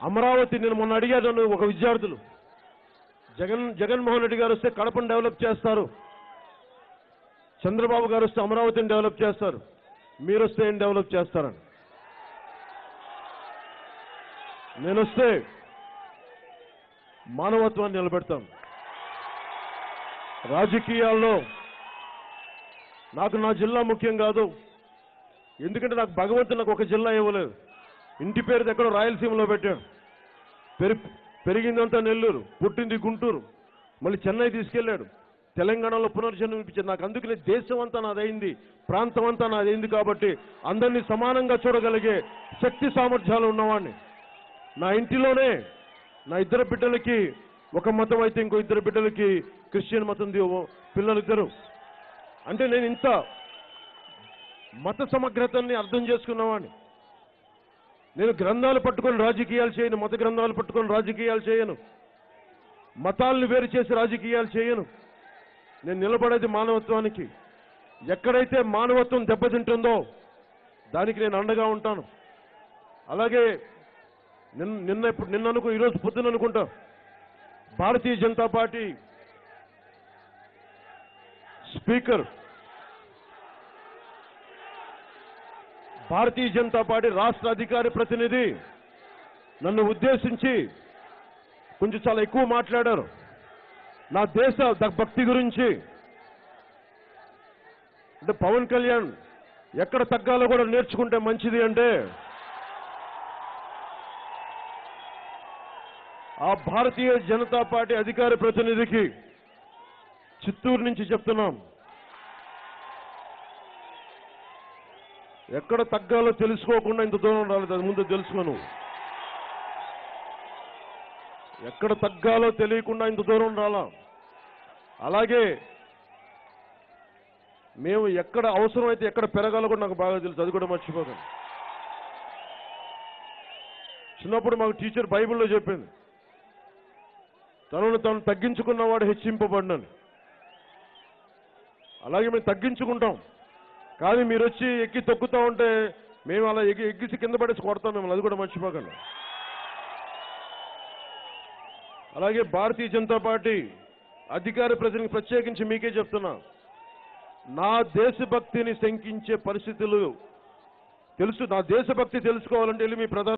అమరావతి నేను మొన్న అడిగాను నన్ను ఒక విద్యార్థులు, జగన్మోహన్ రెడ్డి గారు వస్తే కడపను డెవలప్ చేస్తారు, చంద్రబాబు గారు వస్తే అమరావతిని డెవలప్ చేస్తారు, మీరు వస్తే ఏం డెవలప్ చేస్తారని. నేను వస్తే మానవత్వాన్ని నిలబెడతాను. రాజకీయాల్లో నాకు నా జిల్లా ముఖ్యం కాదు, ఎందుకంటే నాకు భగవంతుడు నాకు ఒక జిల్లా ఇవ్వలేదు. ఇంటి పేరు ఎక్కడో రాయలసీమలో పెట్టాడు, పెరిగిందంతా నెల్లూరు, పుట్టింది గుంటూరు, మళ్ళీ చెన్నై తీసుకెళ్ళాడు, తెలంగాణలో పునర్జన్మించాడు. నాకు అందుకనే దేశం అంతా నాదైంది, ప్రాంతం అంతా నాదైంది. కాబట్టి అందరినీ సమానంగా చూడగలిగే శక్తి సామర్థ్యాలు ఉన్నవాడిని. నా ఇంటిలోనే నా ఇద్దరు బిడ్డలకి ఒక మతం అయితే ఇంకో ఇద్దరు బిడ్డలకి క్రిస్టియన్ మతం పిల్లలిద్దరు. అంటే నేను ఇంత మత సమగ్రతని అర్థం చేసుకున్నవాడిని. నేను గ్రంథాలు పట్టుకొని రాజకీయాలు చేయను, మత గ్రంథాలు పట్టుకొని రాజకీయాలు చేయను, మతాలను వేరు చేసి రాజకీయాలు చేయను. నేను నిలబడేది మానవత్వానికి. ఎక్కడైతే మానవత్వం దెబ్బతింటుందో దానికి నేను అండగా ఉంటాను. అలాగే నిన్న అనుకో, ఈరోజు పొద్దున అనుకుంటా, Bharatiya Janata party speaker, Bharatiya Janata party రాష్ట్ర అధికార ప్రతినిధి నన్ను ఉద్దేశించి కొంచెం చాలా ఎక్కువ మాట్లాడారు నా దేశ భక్తి గురించి. అంటే పవన్ కళ్యాణ్ ఎక్కడ తగ్గాలో కూడా నేర్చుకుంటే మంచిది అంటే, ఆ భారతీయ జనతా పార్టీ అధికార ప్రతినిధికి చిత్తూరు నుంచి చెప్తున్నాం, ఎక్కడ తగ్గాలో తెలుసుకోకుండా ఇంత దూరం రాలేదు. అది ముందు తెలుసుకోను. ఎక్కడ తగ్గాలో తెలియకుండా ఇంత దూరం రాలా. అలాగే మేము ఎక్కడ అవసరమైతే ఎక్కడ పెరగాలో కూడా నాకు బాగా తెలుసు, అది కూడా మర్చిపోతాను. చిన్నప్పుడు మాకు టీచర్ బైబిల్లో చెప్పింది, తనను తాను తగ్గించుకున్నవాడు హెచ్చింపబడినని. అలాగే మేము తగ్గించుకుంటాం, కానీ మీరు వచ్చి ఎక్కి తొక్కుతూ ఉంటే మేము అలా ఎగ్గిసి కింద పడేసి కొడతాం మిమ్మల్ని, అది కూడా మర్చిపోకండి. అలాగే భారతీయ జనతా పార్టీ అధికార ప్రజలకు ప్రత్యేకించి మీకే చెప్తున్నా, నా దేశభక్తిని శంకించే పరిస్థితులు తెలుసు. నా దేశభక్తి తెలుసుకోవాలంటే వెళ్ళి మీ ప్రధాన